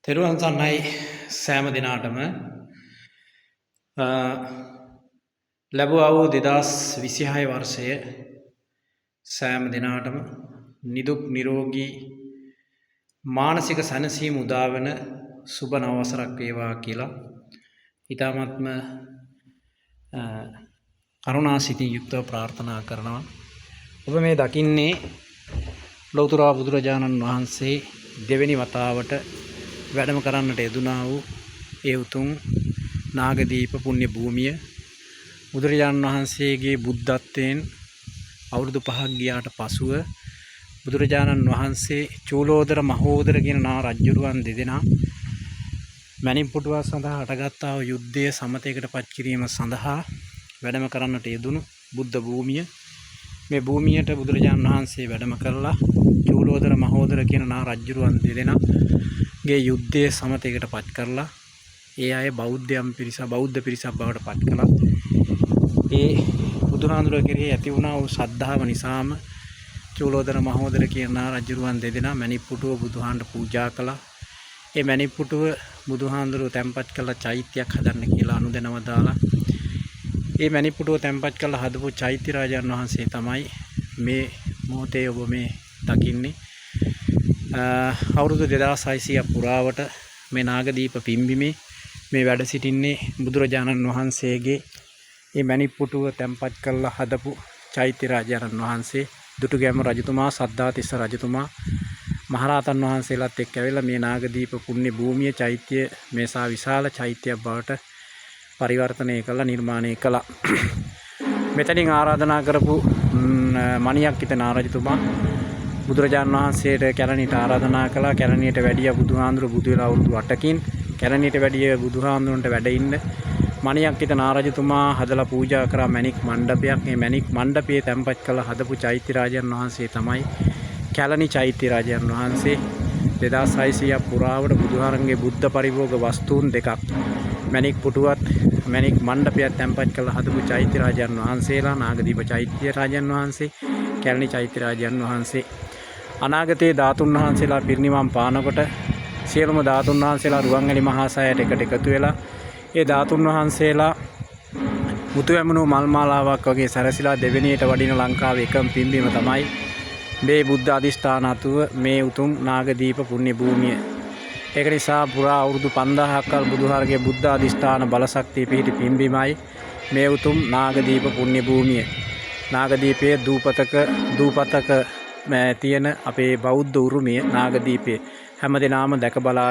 තෙරුවන් සරණයි සෑම දිනාටම ලැබුවා වූ 2026 වර්ෂය සෑම දිනාටම නිදුක් නිරෝගී මානසික සැනසීම උදා වෙන සුබ නව වසරක් වේවා කියලා ඊ타මත්ම කරුණාසිතින් යුක්තව ප්‍රාර්ථනා කරනවා. ඔබ මේ දකින්නේ ලෞතර බුදුරජාණන් වහන්සේ දෙවෙනි වතාවට වැඩම කරන්නට යෙදුනා වූ ඒ උතුම් නාගදීප පුණ්‍ය භූමිය. බුදුරජාණන් වහන්සේගේ බුද්ධත්වයෙන් අවුරුදු 5ක් ගියාට පසුව බුදුරජාණන් වහන්සේ චූලෝදර මහෝදර කියන නා රජුරුවන් දෙදෙනා මණිපුටුව සඳහා හටගත්තා වූ යුද්ධයේ සමතයකට පත් කිරීම සඳහා වැඩම කරන්නට යෙදුණු බුද්ධ භූමිය. මේ භූමියට බුදුරජාණන් වහන්සේ වැඩම කළා චූලෝදර මහෝදර කියන නා රජුරුවන් දෙදෙනාගේ යුද්ධයේ සමතයකට පත් කරලා ඒ අය බෞද්ධ පිරිසක් බවට පත් කළා. ඒ බුදුහාඳුර කෙරෙහි ඇති වුණා වූ ශ්‍රද්ධාව නිසාම චූලෝදර මහෝදර කියන නා රජුරුවන් දෙදෙනා මණිපුටුව බුදුහාඳුර පූජා කළා. ඒ මණිපුටුව බුදුහාඳුර තැන්පත් කළ චෛත්‍යයක් හදන්න කියලා අනුදැනව දාලා ඒ මණිපුටුව තැන්පත් කළ හදපු චෛත්‍ය රාජාන් වහන්සේ තමයි මේ මොහොතේ ඔබ මේ දකින්නේ. අවුරුදු 2600 පුරාවට මේ නාගදීප පිම්බිමේ මේ වැඩ සිටින්නේ බුදුරජාණන් වහන්සේගේ මේ මණිපුටුව තැන්පත් කළ හදපු චෛත්‍ය රාජාණන් වහන්සේ දුටුගැමුණු රජතුමා සද්ධාතිස්ස රජතුමා මහරහතන් වහන්සේලාත් එක්ක ඇවිල්ලා මේ නාගදීප පුණ්‍ය භූමිය චෛත්‍ය මේසා විශාල චෛත්‍යයක් බවට පරිවර්තනය කළා නිර්මාණය කළා. මෙතනින් ආරාධනා කරපු මණියක්කිත නාරජතුමා බුදුරජාණන් වහන්සේට කැලණියට ආරාධනා කළා. කැලණියට වැඩිය බුදුහාඳුර බුදු වෙලා අවුරුදු 8කින් කැලණියට වැඩිය බුදුහාඳුරන්ට වැඩ ඉන්න මණියක්කිත නාරජතුමා හදලා පූජා කරා මණික් මණ්ඩපයක්. මේ මණික් මණ්ඩපයේ තැන්පත් කළ හදපු චෛත්‍ය රාජයන් වහන්සේ තමයි කැලණි චෛත්‍ය රාජයන් වහන්සේ. 2600 පුරාවට බුදුහාරන්ගේ බුද්ධ පරිභෝග වස්තුන් දෙකක් මණික් පුටුවත් මණික් මණ්ඩපයක් තැන්පත් කළ හදපු චෛත්‍ය රාජයන් වහන්සේලා නාගදීප චෛත්‍ය රාජයන් වහන්සේ කැලණි චෛත්‍ය රාජයන් වහන්සේ. අනාගතයේ ධාතුන් වහන්සේලා පිරිනිවන් පානකොට සියලුම ධාතුන් වහන්සේලා රුවන්වැලි මහා සෑයට එකට එකතු වෙලා ඒ ධාතුන් වහන්සේලා මුතු ඇමුණු මල් මාලාවක් වගේ සැරසිලා දෙවෙනියට වඩින ලංකාවේ එකම පින්බීම තමයි මේ බුද්ධ අධිෂ්ඨාන අතුව මේ උතුම් නාගදීප පුණ්‍ය භූමිය. ඒක නිසා පුරා අවුරුදු 5000ක් කල් බුදුහාරගේ බුද්ධ අධිෂ්ඨාන බලශක්තිය පිහිටි පින්බීමයි මේ උතුම් නාගදීප පුණ්‍ය භූමිය. නාගදීපයේ දූපතක තියෙන අපේ බෞද්ධ උරුමය නාගදීපය හැමදෙනාම දැක බලා